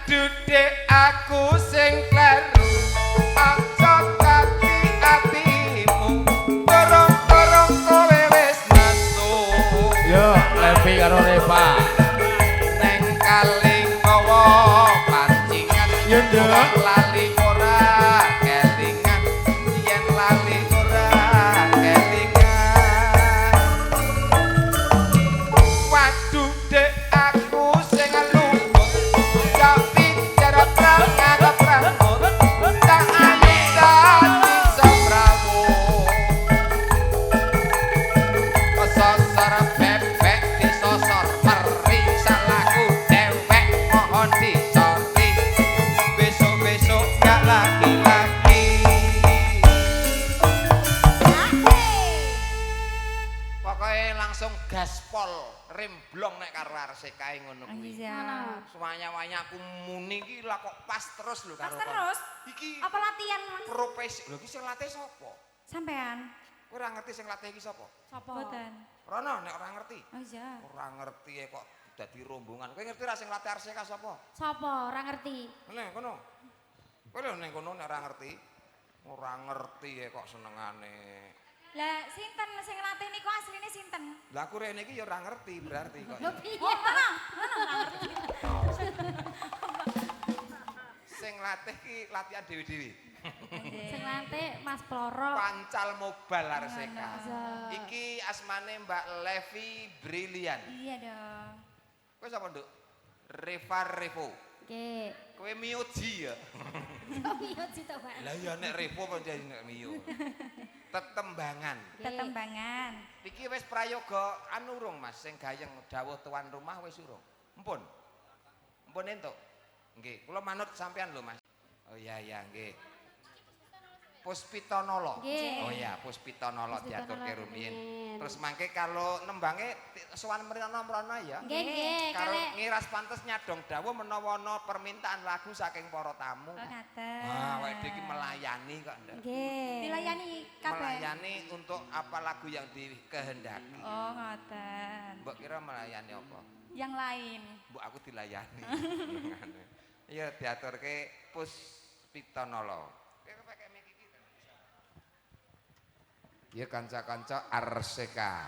Waduh dek aku sing kleru aja dadi atimu dorong-dorong kowe wis masuk yo Levi karo Reva neng kali ngawa pancingan yo nduk lali ora kelingan yen lali ora kelingan waduh dek aku sing lumpur tapi jarak ngadep rambut tak ayu dadi semrawo sosor bebek disosor meri salahku dewek mohon dicori besok-besok gak lagi-lagi pokoknya langsung gaspol remblong nek karo arsekae ngono kuwi semuanya aku muni iki lah kok pas terus lho karo terus iki apa latihan Mas? profesi lho iki sing latih sapa Sampean kowe ora ngerti sing latih iki sapa sapa? Mboten. Rono nek ora ngerti Oh iya. ora ngerti kok dadi rombongan kowe ngerti ra sing latih arseka sapa Sapa? Ora ngerti. Nek kono. Kowe lho ning kono nek ora ngerti. Ora ngerti kok senengane. Lah sinten sing latih niku asline sinten? Lah aku rene iki ya ora ngerti berarti kok. Lho piye? Oh, ngono ora ngerti. Sing latih ki latihan dewi-dewi. Sing latih Mas Ploro. Pancal Mobile Arseka. Iya. Iki asmane Mbak Levi Brilian. Iya dong. Kowe sapa, Nduk? Reva Revo. Oke. Kowe Mioji ya. Iya cita Pak. Lah ya nek Revo apa jadi nek Mio. Tetembangan. Tetembangan. Iki wis prayoga anu urung Mas sing gayeng dawuh tuan rumah wis urung. Empun. Empun entuk. Nggih, kula manut sampean lho Mas. Oh iya nggih. Puspitanala. Oh iya, Puspitanala diaturke rumiyin. Terus mangke kalau nembange sowan mrana-mrana ya. Nggih, Karo ngiras pantes nyadong dawuh menawa ana permintaan lagu saking para tamu. Oh ngaten. Wah, awake iki melayani kok, Ndak. Nggih. Dilayani kabeh. Melayani untuk apa lagu yang dikehendaki. Oh ngoten. Mbok kira melayani apa? Yang lain. Mbok aku dilayani. Iya diaturke Puspitanala. Ya kanca-kanca Arseka.